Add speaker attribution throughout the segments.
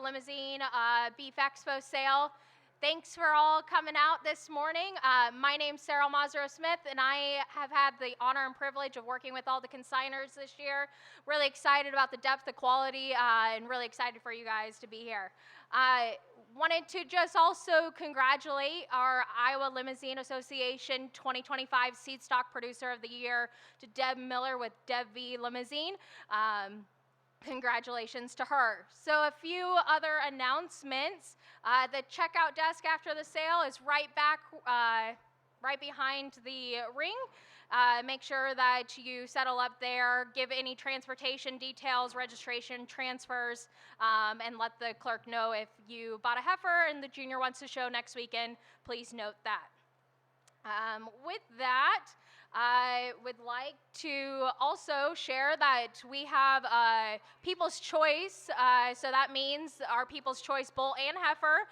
Speaker 1: Limousin Beef Expo sale. Thanks for all coming out this morning. My name's Sarah Mazaro Smith, and I have had the honor and privilege of working with all the consigners this year. Really excited about the depth, the quality, and really excited for you guys to be here. Wanted to just also congratulate our Iowa Limousin Association 2025 Seed Stock Producer of the Year to Deb Miller with Deb V Limousin. Congratulations to her. So a few other announcements. The checkout desk after the sale is right behind the ring. Make sure that you settle up there, give any transportation details, registration, transfers, and let the clerk know if you bought a heifer and the junior wants to show next weekend. Please note that. With that, I would like to also share that we have People's Choice. So that means our People's Choice bull and heifer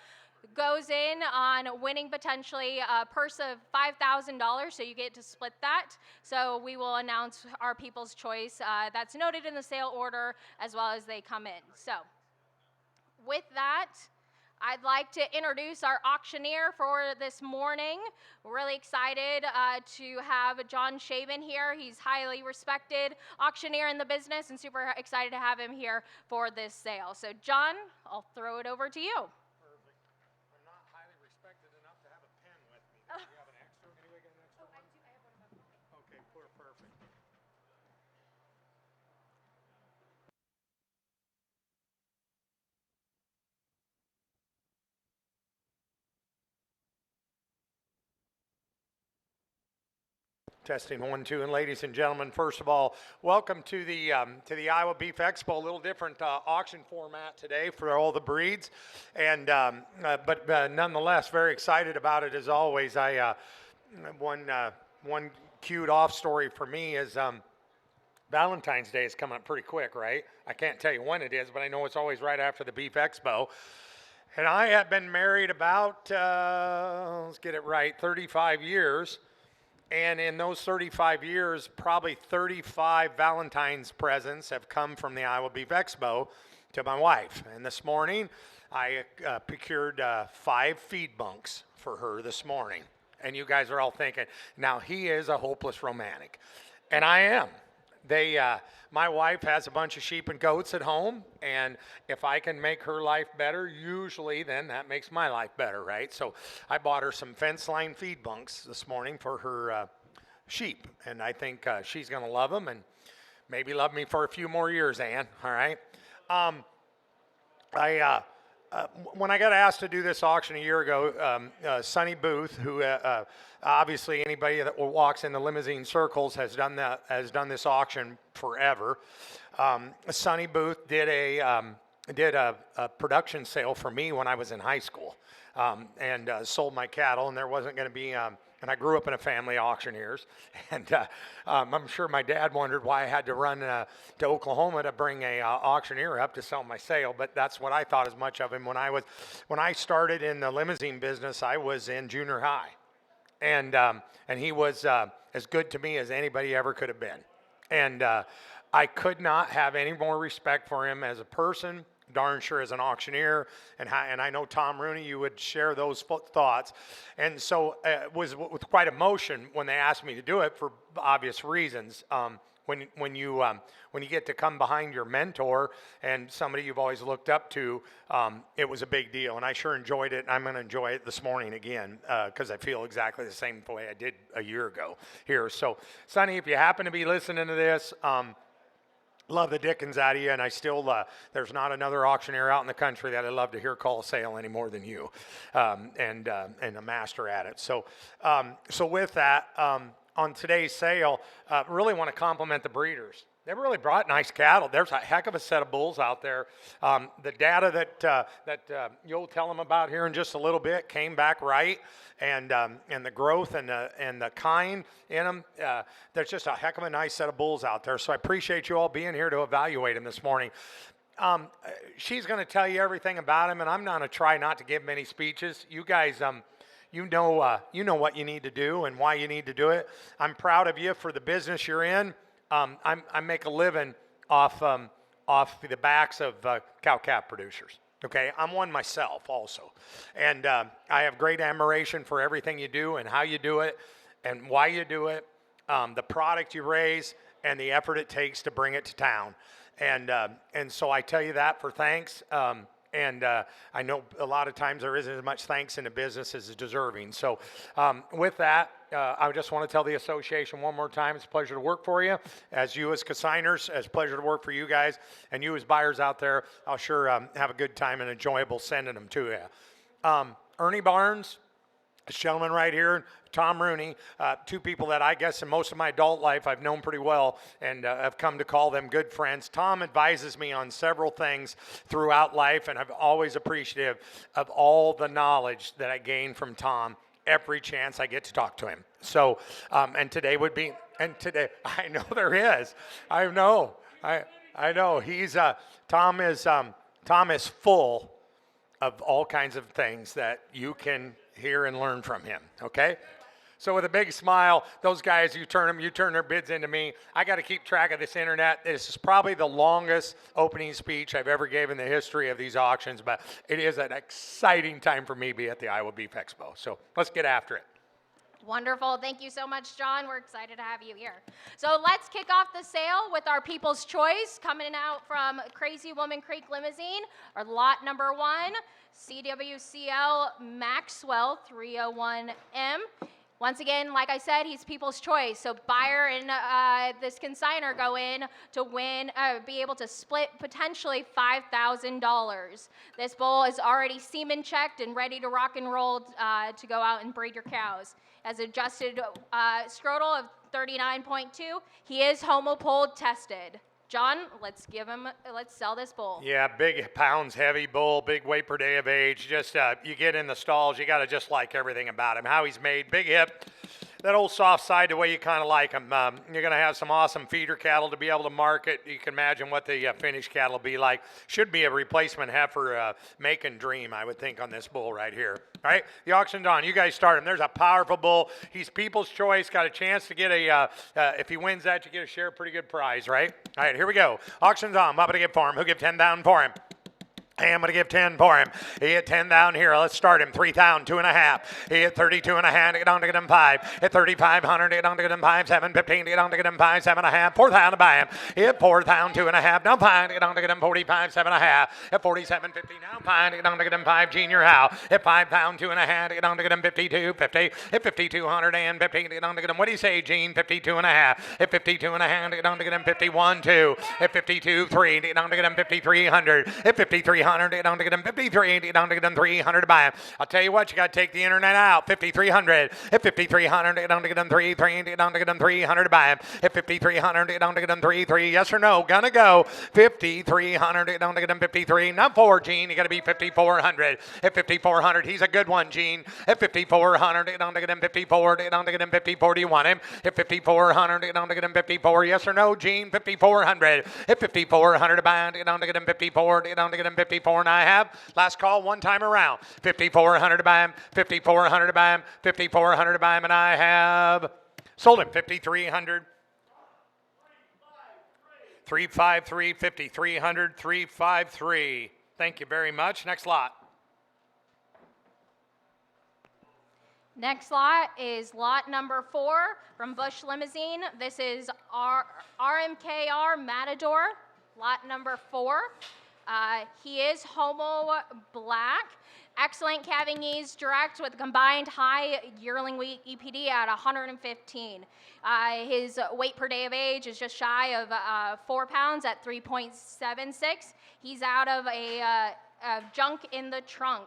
Speaker 1: goes in on winning potentially a purse of $5,000, so you get to split that. So we will announce our People's Choice that's noted in the sale order as well as they come in. So with that, I'd like to introduce our auctioneer for this morning. We're really excited to have John Shaven here. He's highly respected auctioneer in the business and super excited to have him here for this sale. So John, I'll throw it over to you.
Speaker 2: Perfect. I'm not highly respected enough to have a pen with me. Do you have an extra? Anybody got an extra one?
Speaker 1: I do. I have one of them.
Speaker 2: Okay, perfect. Testing 1, 2, and ladies and gentlemen, first of all, welcome to the Iowa Beef Expo. A little different auction format today for all the breeds, and but nonetheless, very excited about it as always. One cued off story for me is Valentine's Day is coming up pretty quick, right? I can't tell you when it is, but I know it's always right after the Beef Expo. And I have been married about let's get it right, 35 years. And in those 35 years, probably 35 Valentine's presents have come from the Iowa Beef Expo to my wife. And this morning, I procured 5 feed bunks for her this morning. And you guys are all thinking, now he is a hopeless romantic. And I am. My wife has a bunch of sheep and goats at home, and if I can make her life better, usually then that makes my life better, right? So I bought her some fence line feed bunks this morning for her sheep, and I think she's going to love them and maybe love me for a few more years, Ann, all right? When I got asked to do this auction a year ago, Sonny Booth, who obviously anybody that walks in the Limousin circles has done this auction forever. Sonny Booth did a production sale for me when I was in high school, and sold my cattle, and there wasn't going to be. And I grew up in a family of auctioneers, and I'm sure my dad wondered why I had to run to Oklahoma to bring a auctioneer up to sell my sale. But that's what I thought as much of him when I started in the Limousin business. I was in junior high, and he was as good to me as anybody ever could have been, and I could not have any more respect for him as a person. Darn sure as an auctioneer, and I know Tom Rooney, you would share those thoughts, and so it was with quite emotion when they asked me to do it for obvious reasons. When you get to come behind your mentor and somebody you've always looked up to, it was a big deal, and I sure enjoyed it, and I'm going to enjoy it this morning again because I feel exactly the same way I did a year ago here. So, Sonny, if you happen to be listening to this, love the dickens out of you, and I still, there's not another auctioneer out in the country that I love to hear call a sale any more than you, and a master at it. So with that, on today's sale, really want to compliment the breeders. They really brought nice cattle. There's a heck of a set of bulls out there. The data that you'll tell them about here in just a little bit came back right, and the growth and the kind in them. There's just a heck of a nice set of bulls out there. So I appreciate you all being here to evaluate them this morning. She's going to tell you everything about him, and I'm going to try not to give many speeches. You guys, you know what you need to do and why you need to do it. I'm proud of you for the business you're in. I make a living off the backs of cow-calf producers. Okay, I'm one myself also. And I have great admiration for everything you do and how you do it and why you do it, the product you raise, and the effort it takes to bring it to town. And so I tell you that for thanks. And I know a lot of times there isn't as much thanks in the business as is deserving. So with that, I just want to tell the association one more time, it's a pleasure to work for you. As you as consigners, it's a pleasure to work for you guys. And you as buyers out there, I'll sure have a good time and enjoyable sending them to you. Ernie Barnes, this gentleman right here, Tom Rooney, two people that I guess in most of my adult life I've known pretty well and have come to call them good friends. Tom advises me on several things throughout life, and I'm always appreciative of all the knowledge that I gain from Tom every chance I get to talk to him. So, and today, I know there is. I know. He's, Tom is full of all kinds of things that you can hear and learn from him, okay? So with a big smile, those guys, you turn their bids into me. I got to keep track of this internet. This is probably the longest opening speech I've ever given in the history of these auctions, but it is an exciting time for me to be at the Iowa Beef Expo. So let's get after it.
Speaker 1: Wonderful. Thank you so much, John. We're excited to have you here. So let's kick off the sale with our People's Choice coming out from Crazy Woman Creek Limousine, our lot number 1, CWCL Maxwell 301M. Once again, like I said, he's People's Choice. So buyer and this consigner go in to win, be able to split potentially $5,000. This bull is already semen checked and ready to rock and roll to go out and breed your cows. Has adjusted scrotal of 39.2. He is homopole tested. John, let's sell this bull.
Speaker 2: Yeah, big pounds, heavy bull, big weight per day of age. Just you get in the stalls, you got to just like everything about him. How he's made, big hip, that old soft side, the way you kind of like him. You're going to have some awesome feeder cattle to be able to market. You can imagine what the finished cattle will be like. Should be a replacement heifer make and dream, I would think, on this bull right here. All right, the auction's on. You guys start him. There's a powerful bull. He's People's Choice. Got a chance to get if he wins that, you get a share of pretty good prize, right? All right, here we go. Auction's on. What am I going to give for him? Who'll give 10 down for him? Hey, I'm going to give 10 for him. He hit 10 down here. Let's start him. 3 down, 2.5. He hit 32 and a half. Get on to get him 5. Hit 3,500. Get on to get him 5. 7, 15. Get on to get him 5. 7.5. 4 down to buy him. He hit 4 down, 2.5. Now 5. Get on to get him 45. 7.5. Hit 47, 50. Now 5. Get on to get him 5. Junior Howe. Hit 5 down, 2.5. Get on to get him 52. 50. Hit 5,200 and 50. Get on to get him. What do you say, Gene? 52 and a half. Hit 52 and a half. Get on to get him 51, 2. Hit 52, 3. Get on to get him 5,300. Hit 5,300. Get on to get him 53, get on to get him 300 to buy him. I'll tell you what, you got to take the internet out. 5,300. Hit 5,300, get on to get him 3, get on to get him 300 to buy him. Hit 5,300, get on to get him 3. Yes or no? Gonna go. 5,300, get on to get him 53. Not 4, Gene. You got to be 5,400. Hit 5,400. He's a good one, Gene. Hit 5,400, get on to get him 54. Get on to get him 54. Do you want him? Hit 5,400, get on to get him 54. Yes or no, Gene? 5,400. Hit 5,400 to buy him. Get on to get him 54. Get on to get him 54. I have last call one time around. 5,400 to buy him, 5,400 to buy him, 5,400 to buy him, and I have sold him 5,300. 353, 5,300, 353. Thank you very much. Next lot.
Speaker 1: Next lot is lot number 4 from Bush Limousine. This is our RMKR Matador, lot number 4. He is homo black, excellent calving knees, direct with combined high yearling weight EPD at 115. His weight per day of age is just shy of 4 pounds at 3.76. He's out of a junk in the trunk.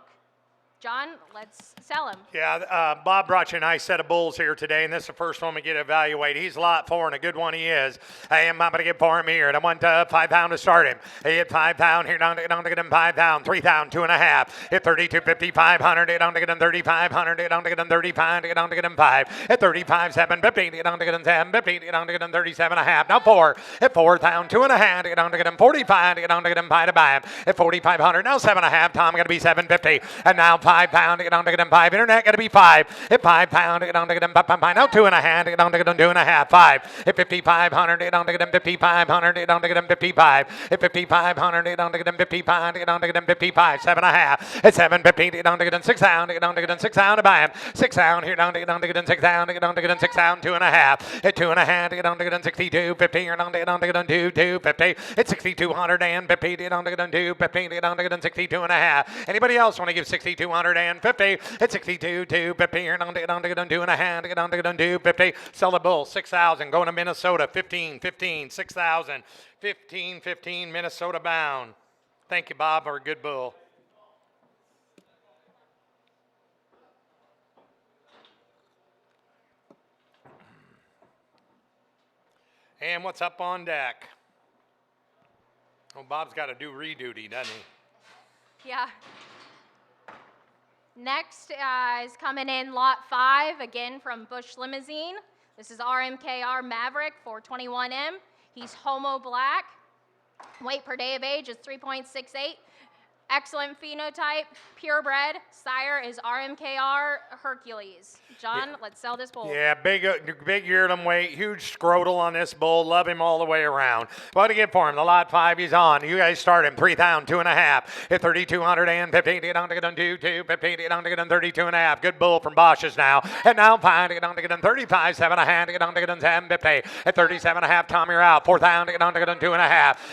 Speaker 1: John, let's sell him.
Speaker 2: Yeah, Bob brought you a nice set of bulls here today, and this is the first one we get to evaluate. He's lot 4, and a good one he is. Hey, I'm going to get for him here, and I want 5 pound to start him. He hit 5 pound here, down to get him 5 down, 3 down, 2.5. Hit 32, 5,500, get on to get him 3,500, get on to get him 35, get on to get him 5. Hit 35, 7, 15, get on to get him 10, 15, get on to get him 37.5. Now 4, hit 4 down, 2.5, get on to get him 45, get on to get him 5 to buy him. Hit 4,500, now 7.5, Tom, got to be 750, and now 5. £5, get on to get them 5. Internet got to be 5. At £5, get on to get them 5. Now 2.5, get on to get them 2.5. 5. At 5,500, get on to get them 5,500, get on to get them 55. At 5,500, get on to get them 55, get on to get them 55. 7.5. At 7.50, get on to get them 6 down, get on to get them 6 down to buy them. 6 down here down to get on to get them 6 down, get on to get them 6 down 2.5. At 2.5, get on to get them 62.50, get on to get them 2.50. At 6,250, get on to get them 2.50, get on to get them 62.5. Anybody else want to give 6,250? At 62.250, you're on to get them 2.5, get on to get them 2.50. Sell the bull 6,000, going to Minnesota 15, 6,000, 15, Minnesota bound. Thank you, Bob, for a good bull. And what's up on deck? Oh, Bob's got to do reduty, doesn't he?
Speaker 1: Yeah. Next is coming in lot 5, again from Bush Limousin. This is RMKR Maverick 421M. He's homo black. Weight per day of age is 3.68. Excellent phenotype, purebred. Sire is RMKR Hercules. John, let's sell this bull.
Speaker 2: Yeah, big yearling weight, huge scrotal on this bull. Love him all the way around. What to get for him? The lot 5 he's on. You guys start him 3,000, 2.5. At 3,250, get on to get on 2.50, get on to get on 32.5. Good bull from Bosch's now. And now 5 to get on to get on 35, 7.5 to get on to get on 7.50. At 37.5, Tom, you're out. 4,000 to get on to get on 2.5.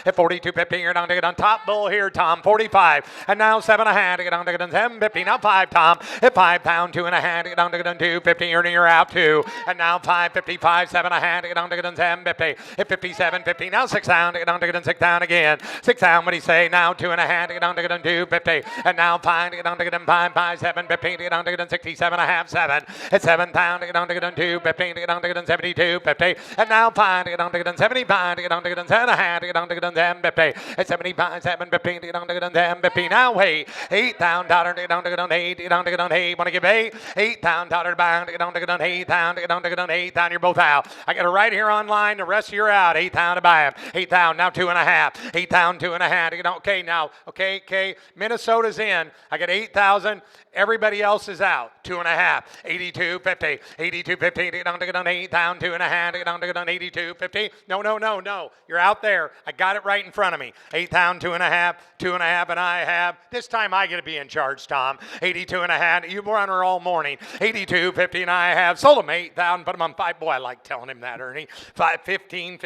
Speaker 2: At 42.50, you're on to get on top bull here, Tom. 45. And now 7.5 to get on to get on 7.50. Now 5, Tom. At 5 pound, 2.5 to get on to get on 2.50. You're out 2. And now 5.55, 7.5 to get on to get on 7.50. At 57.50. Now 6 down to get on to get on 6 down again. 6 down, what do you say? Now 2.5 to get on to get on 2.50. And now 5 to get on to get on 5, 7.50 to get on to get on 67.5, 7. At 7 pound to get on to get on 2.50 to get on to get on 72.50. And now 5 to get on to get on 75 to get on to get on 7.5 to get on to get on 7.50. At 75, 7.50 to get on to get on 7.50. Now wait, $8,000 to get on to get on 8, get on to get on 8. Want to give $8,000 to buy to get on to get on 8,000 to get on to get on 8,000. You're both out. I got it right here online. The rest of you are out. 8,000 to buy them. 8,000 now 2.5. 8,000 2.5 to get on. Okay, now okay. Minnesota's in. I got 8,000. Everybody else is out. 2.5. 82.50. 82.50 to get on to get on 8,000. 2.5 to get on to get on 82.50. No. You're out there. I got it right in front of me. 8,000 2.5. 2.5 and I have. This time I get to be in charge, Tom. 82.5. You run her all morning. 82.50 and I have. Sold them 8,000. Put them on 5. Boy, I like telling him that, Ernie. 15,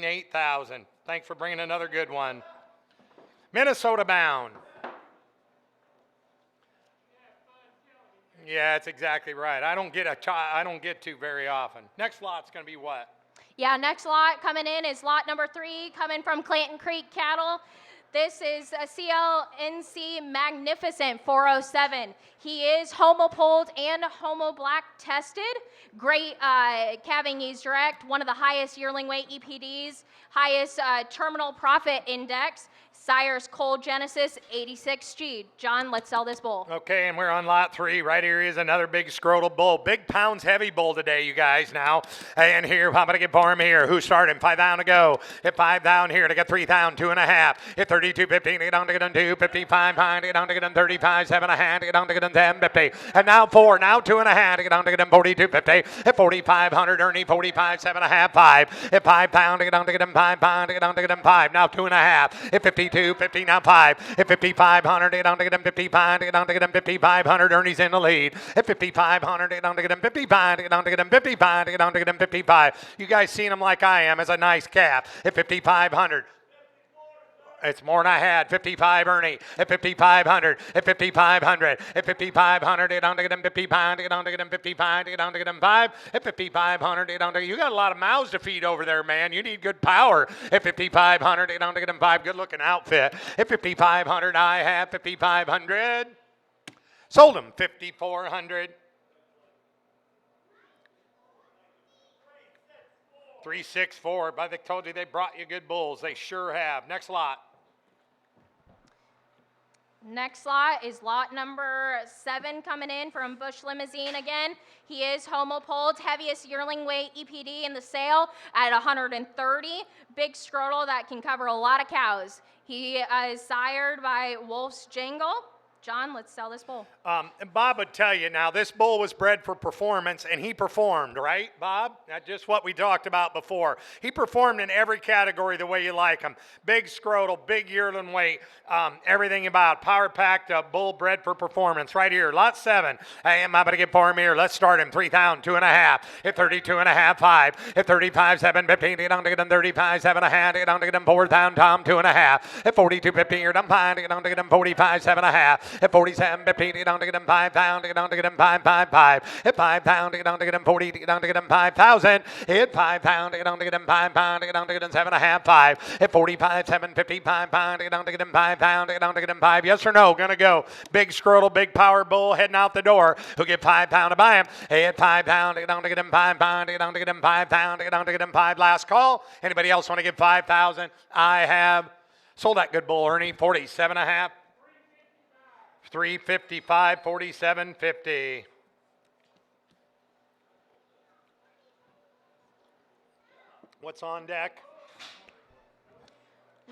Speaker 2: 8,000. Thanks for bringing another good one. Minnesota bound. Yeah, that's exactly right. I don't get to very often. Next lot's going to be what?
Speaker 1: Yeah, next lot coming in is lot number 3, coming from Clanton Creek Cattle. This is a CLNC Magnificent 407. He is homo polled and homo black tested. Great calving ease direct, one of the highest yearling weight EPDs, highest terminal profit index. Sire's Cold Genesis 86G. John, let's sell this bull.
Speaker 2: Okay, and we're on lot 3. Right here is another big scrotal bull. Big pounds heavy bull today, you guys, now. And here, how about I get for him here? Who started him? 5 down to go. Hit 5 down here to get 3 down, 2.5. Hit 32.50 to get on to get on 2.55 high to get on to get on 35, 7.5 to get on to get on 10.50. And now 4, now 2.5 to get on to get on 42.50. Hit 4,500, Ernie, 45, 7.5, 5. Hit 5 pound to get on to get on 5 pound to get on to get on 5. Now 2.5. Hit 52.50, now 5. Hit 5,500 to get on to get on 55 to get on to get on 5,500. Ernie's in the lead. Hit 5,500 to get on to get on 55 to get on to get on 55 to get on to get on 55. You guys seen him like I am as a nice calf. Hit 5,500. It's more than I had. 55, Ernie. At 5,500. At 5,500. At 5,500. Get on to get him 55. Get on to get him 55. Get on to get him 5. At 5,500. Get on to. You got a lot of mouths to feed over there, man. You need good power. At 5,500. Get on to get him 5. Good looking outfit. At 5,500. I have 5,500. Sold him 5,400. 364. But they told you they brought you good bulls. They sure have. Next lot.
Speaker 1: Next lot is lot number 7 coming in from Bush Limousin again. He is homo polled, heaviest yearling weight EPD in the sale at 130. Big scrotal that can cover a lot of cows. He is sired by Wolf's Jangle. John, let's sell this bull.
Speaker 2: And Bob would tell you now, this bull was bred for performance, and he performed, right, Bob? That's just what we talked about before. He performed in every category the way you like him. Big scrotal, big yearling weight, everything about power-packed bull bred for performance. Right here, lot 7. Hey, am I going to get for him here? Let's start him. 3,000, 2.5. At 32.5, 5. At 35, 7, 15. Get on to get him 35, 7.5. Get on to get him 4,000, Tom, 2.5. At 42, 15. You're done fine. Get on to get him 45, 7.5. At 47, 15, get on to get him 5,000, get on to get him 555. At 5,000, get on to get him 40, get on to get him 5,000. At 5,000, get on to get him 5,000, get on to get him 7.5, 5. At 45, 755 pound, get on to get him 5,000, get on to get him 5. Yes or no? Gonna go. Big scrotal, big power bull heading out the door. Who'll get 5,000 to buy him? At 5,000, get on to get him 5,000, get on to get him 5,000, get on to get him 5. Last call. Anybody else want to give 5,000? I have sold that good bull, Ernie. 47.5. 355, 47.50. What's on deck?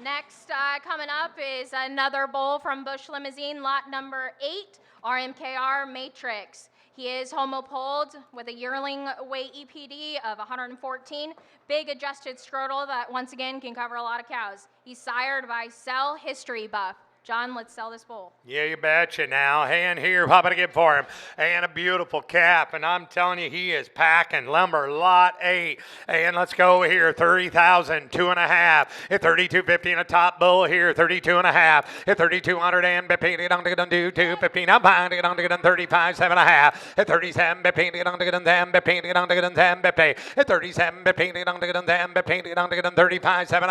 Speaker 1: Next coming up is another bull from Bush Limousin, lot number 8, RMKR Matrix. He is homopolled with a yearling weight EPD of 114, big adjusted scrotal that once again can cover a lot of cows. He's sired by Cell History Buff. John, let's sell this bull.
Speaker 2: Yeah, you betcha now. And here, what about to get for him? And a beautiful calf. And I'm telling you, he is packing lumber, lot 8. And let's go here, 30,000, 2.5. At 32.50 and a top bull here, 32.5. At 3,200 and 15, get on to get on to 215. I'm behind, get on to get on 35, 7.5. At 37, 15, get on to get on 10, 15, get on to get on 10, 50. At 37, 15, get on to get on 10, 15, get on to get on 35, 7.5.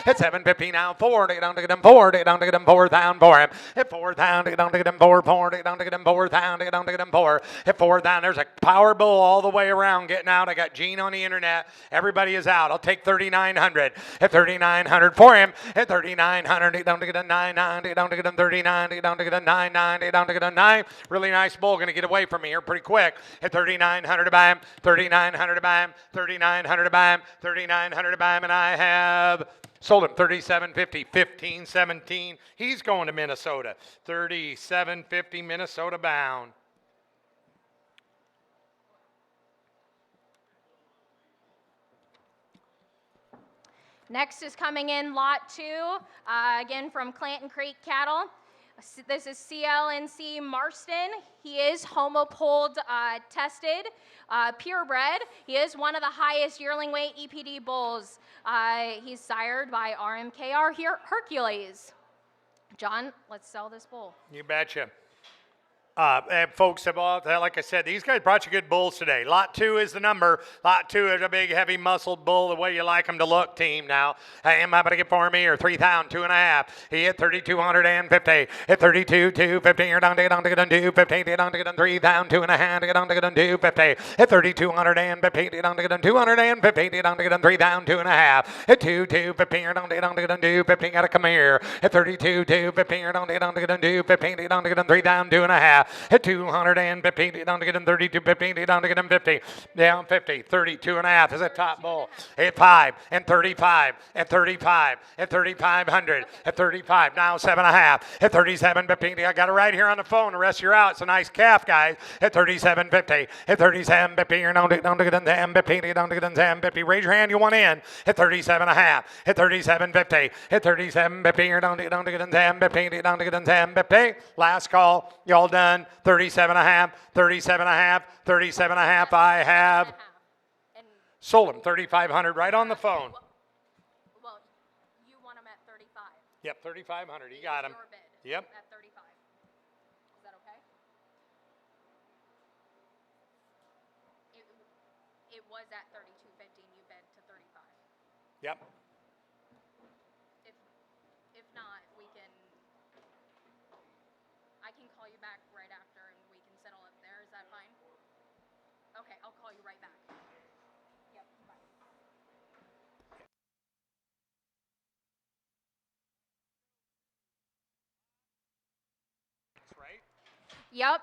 Speaker 2: At 7.50 now, 4, get on to get on 4, get on to get on 4. For him. At 4,000, get on to get him 4, get on to get him 4,000, get on to get him 4. At 4,000, there's a power bull all the way around getting out. I got Gene on the internet. Everybody is out. I'll take 3,900. At 3,900 for him. At 3,900, get on to get a 990, get on to get him 39, get on to get a 990, get on to get a 9. Really nice bull. Going to get away from me here pretty quick. At 3,900 to buy him, 3,900 to buy him, 3,900 to buy him, 3,900 to buy him, and I have sold him 37.50, 15.17. He's going to Minnesota. 37.50 Minnesota bound.
Speaker 1: Next is coming in lot 2, again from Clanton Creek Cattle. This is CLNC Marston. He is homopolled tested, purebred. He is one of the highest yearling weight EPD bulls. He's sired by RMKR Hercules. John, let's sell this bull.
Speaker 2: You betcha. And folks, like I said, these guys brought you good bulls today. Lot 2 is the number. Lot 2 is a big, heavy, muscled bull, the way you like them to look, team. Now, hey, am I going to get for me or 3,000, 2.5? He hit 3,250. At 32, 250. You're down to get on to get on 250. Get on to get on 3,000, 2.5. Get on to get on 250. At 3,250. Get on to get on 250. Get on to get on 3,000, 2.5. At 2,250. You're down to get on to get on 250. Got to come here. At 32, 250. You're down to get on to get on 250. Get on to get on 3,000, 2.5. At 250, get down to get him 32.50, get down to get him 50, down 50, 32.5 is a top bull. At 5 and 35, at 35, at 3,500, at 35, now 7.5, at 37.50. I got it right here on the phone. The rest you're out. It's a nice calf, guys. At 37.50, at 37.50, you're down to get him 10.50, down to get him 10.50. Raise your hand, you want in. At 37.5, at 37.50, at 37.50, you're down to get him 10.50, down to get him 10.50. Last call, y'all done. 37.5, 37.5, 37.5. I have sold him 3,500 right on the phone.
Speaker 1: Well, you want him at 35.
Speaker 2: Yep, 3,500. You got him. Yep.
Speaker 1: At 35. Is that okay? It was at 32.50 and you bid to 35.
Speaker 2: Yep.
Speaker 1: If not, I can call you back right after and we can settle up there. Is that fine? Okay, I'll call you right back. Yep, bye.
Speaker 2: Right?
Speaker 1: Yep.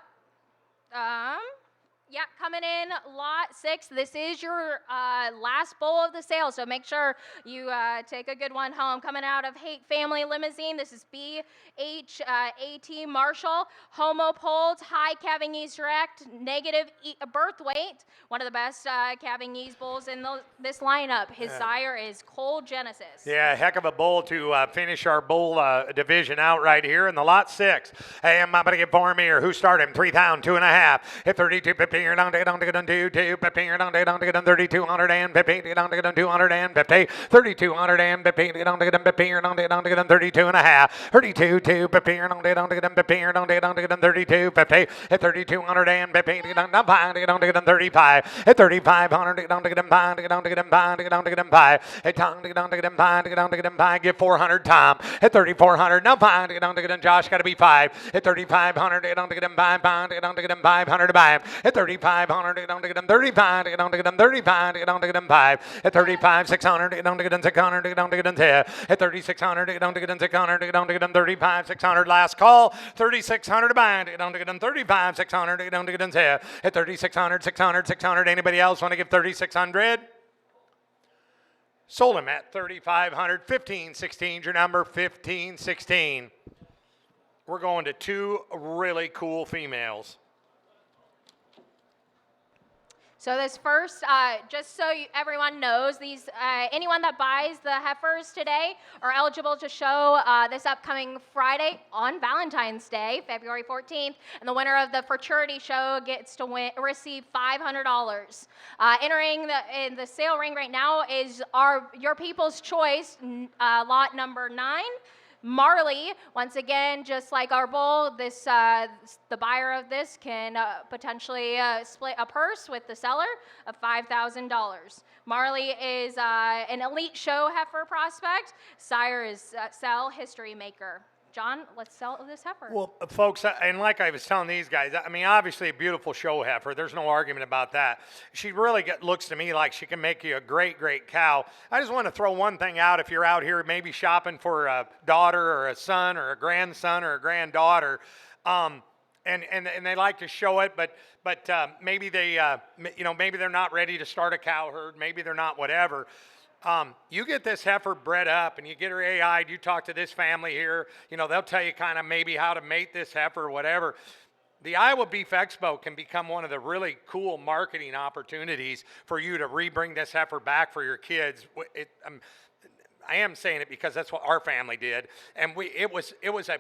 Speaker 1: Yeah, coming in lot 6. This is your last bull of the sale, so make sure you take a good one home. Coming out of Haight Family Limousine, this is BHAT Marshall, homo polled, high calving ease direct, negative birth weight. One of the best calving ease bulls in this lineup. His sire is Cole Genesis.
Speaker 2: Yeah, heck of a bull to finish our bull division out right here in the lot 6. Hey, I'm going to get for me here. Who started him? 3 down, 2.5. Hit 32, 15, you're down to get on to get on 2, 15, you're down to get on to get on 3,250, get on to get on 250, 3,250, get on to get on 15, you're down to get on to get on 32.5. 32, 2, 15, you're down to get on to get on 15, you're down to get on to get on 32.50. Hit 3,250, get on to get on to get on 35. Hit 3,500, get on to get on 5, get on to get on 5, get on to get on 5. Hit Tom to get on to get on 5, to get on to get on 5. Give 400 Tom. Hit 3,400. Now 5 to get on to get on Josh. Got to be 5. Hit 3,500 to get on to get on 5. 5 to get on to get on 500 to buy him. Hit 3,500 to get on to get on 35. To get on to get on 35. To get on to get on 5. Hit 35,600 to get on to get on 600. To get on to get on 10. Hit 3,600 to get on to get on 600. To get on to get on 35,600. Last call. 3,600 to buy him. To get on to get on 35,600. To get on to get on 10. Hit 3,600, 600, 600. Anybody else want to give 3,600? Sold him at 3,500. 1516 your number. 1516. We're going to 2 really cool females.
Speaker 1: So this first, just so everyone knows, these anyone that buys the heifers today are eligible to show this upcoming Friday on Valentine's Day, February 14th, and the winner of the Futurity show gets to receive $500. Entering in the sale ring right now is your people's choice, lot number 9. Marley, once again, just like our bull, this the buyer of this can potentially split a purse with the seller of $5,000. Marley is an elite show heifer prospect. Sire is Sell History Maker. John, let's sell this heifer.
Speaker 2: Well, folks, and like I was telling these guys, I mean, obviously a beautiful show heifer. There's no argument about that. She really looks to me like she can make you a great, great cow. I just want to throw one thing out. If you're out here maybe shopping for a daughter or a son or a grandson or a granddaughter, and they like to show it, but maybe they, maybe they're not ready to start a cow herd. Maybe they're not whatever. You get this heifer bred up and you get her AI'd, you talk to this family here, they'll tell you kind of maybe how to mate this heifer or whatever. The Iowa Beef Expo can become one of the really cool marketing opportunities for you to rebring this heifer back for your kids. I am saying it because that's what our family did. And it was a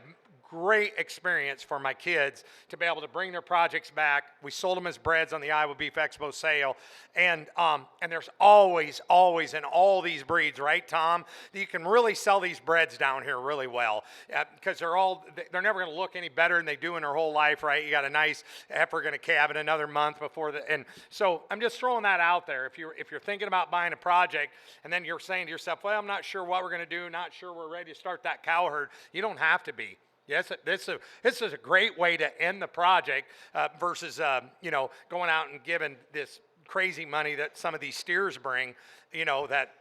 Speaker 2: great experience for my kids to be able to bring their projects back. We sold them as breds on the Iowa Beef Expo sale. And there's always in all these breeds, right, Tom, that you can really sell these breds down here really well because they're never going to look any better than they do in their whole life, right? You got a nice heifer going to calve in another month and so I'm just throwing that out there. If you're thinking about buying a project and then you're saying to yourself, well, I'm not sure what we're going to do, not sure we're ready to start that cow herd, you don't have to be. Yes, this is a great way to end the project versus going out and giving this crazy money that some of these steers bring. That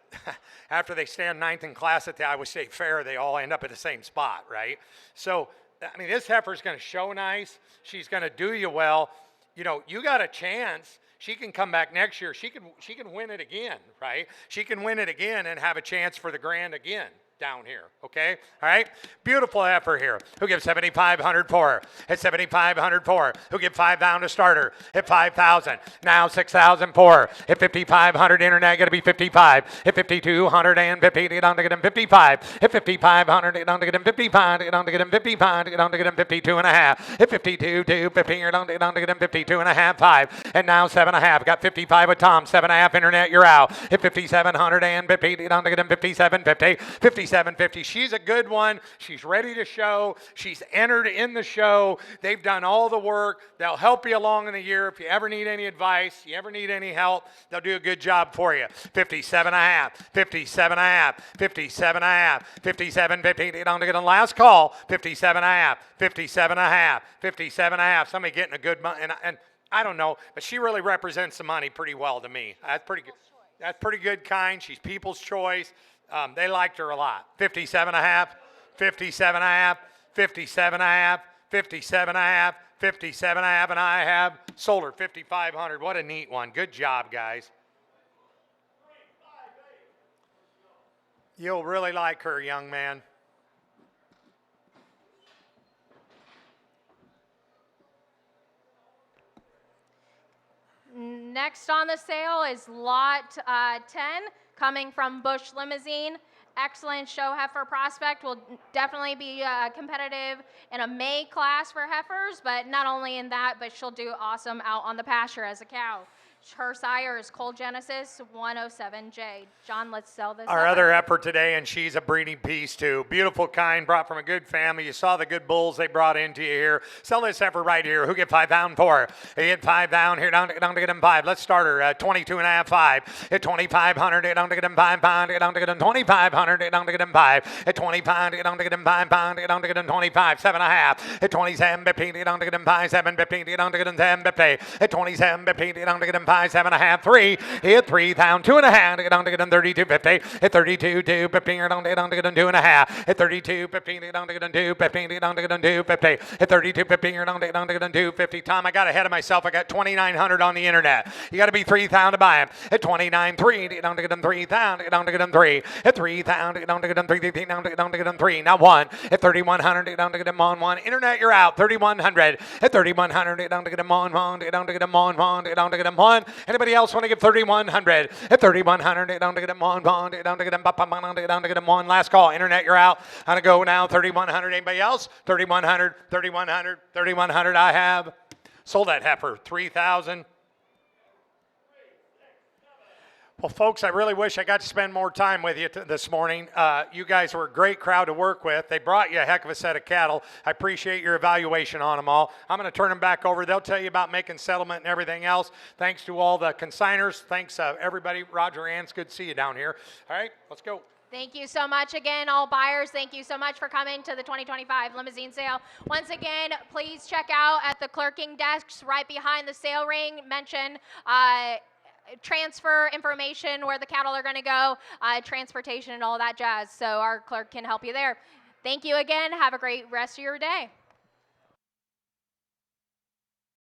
Speaker 2: after they stand 9th in class at the Iowa State Fair, they all end up at the same spot, right? So I mean, this heifer's going to show nice. She's going to do you well. You got a chance. She can come back next year. She can win it again, right? She can win it again and have a chance for the grand again. Down here, okay? All right? Beautiful heifer here. Who gives 7,500 for her? At 7,500 for her. Who give 5 down to start her? At 5,000. Now 6,000 for her. At 5,500 internet, going to be 55. At 5,250 to get on to get him 55. At 5,500 to get on to get him 55. To get on to get him 55. To get on to get him 52 and a half. At 52, 2, 15, you're on to get him 52 and a half, 5. And now 7.5. Got 55 with Tom. 7.5 internet, you're out. At 5,750 to get on to get him 57.50. 57.50. She's a good one. She's ready to show. She's entered in the show. They've done all the work. They'll help you along in the year. If you ever need any advice, you ever need any help, they'll do a good job for you. 57.5, 57.5, 57.5, 57.50. Get on to get on last call. 57.5, 57.5, 57.5. Somebody getting a good money. And I don't know, but she really represents the money pretty well to me. That's pretty good. That's pretty good kind. She's people's choice. They liked her a lot. 57.5, 57.5, 57.5, 57.5, 57 I have, and I have sold her 5,500. What a neat one. Good job, guys. You'll really like her, young man.
Speaker 1: Next on the sale is lot 10, coming from Bush Limousin. Excellent show heifer prospect. Will definitely be competitive in a May class for heifers, but not only in that, but she'll do awesome out on the pasture as a cow. Her sire is Cole Genesis 107J. John, let's sell this.
Speaker 2: Our other heifer today, and she's a breeding piece too. Beautiful kind, brought from a good family. You saw the good bulls they brought into you here. Sell this heifer right here. Who get 5 down for? He get 5 down here, down to get him 5. Let's start her 22 and a half, 5. At 2,500, down to get him 5 pound, down to get him 2,500, down to get him 5. At 25, down to get him 5 pound, down to get him 25, 7 and a half. At 27, 15, down to get him 5, 7, 15, down to get him 10, 50. At 27, 15, down to get him 5, 7 and a half, 3. Hit 3 down, 2 and a half, down to get him 32, 50. At 32, 2, 15, down to get him 2 and a half. At 32, 15, down to get him 2, 15, down to get him 2, 50. At 32, 15, down to get him 2, 50. Tom, I got ahead of myself. I got 2,900 on the internet. You got to be 3,000 to buy him. At 29, 3, down to get him 3,000, down to get him 3. At 3,000, down to get him 3, 15, down to get him 3. Now 1. At 3,100, down to get him on 1. Internet, you're out. 3,100. At 3,100, down to get him on 1, down to get him on 1, down to get him 1. Anybody else want to give 3,100? At 3,100, down to get him on 1, down to get him down to get him 1. Last call. Internet, you're out. On a go now. 3,100. Anybody else? 3,100, 3,100, 3,100. I have sold that heifer. 3,000. Well, folks, I really wish I got to spend more time with you this morning. You guys were a great crowd to work with. They brought you a heck of a set of cattle. I appreciate your evaluation on them all. I'm going to turn them back over. They'll tell you about making settlement and everything else. Thanks to all the consigners. Thanks, everybody. Roger Ann, it's good to see you down here. All right, let's go.
Speaker 1: Thank you so much again, all buyers. Thank you so much for coming to the 2025 limousine sale. Once again, please check out at the clerking desks right behind the sale ring. Mention transfer information, where the cattle are going to go, transportation and all that jazz, so our clerk can help you there. Thank you again. Have a great rest of your day.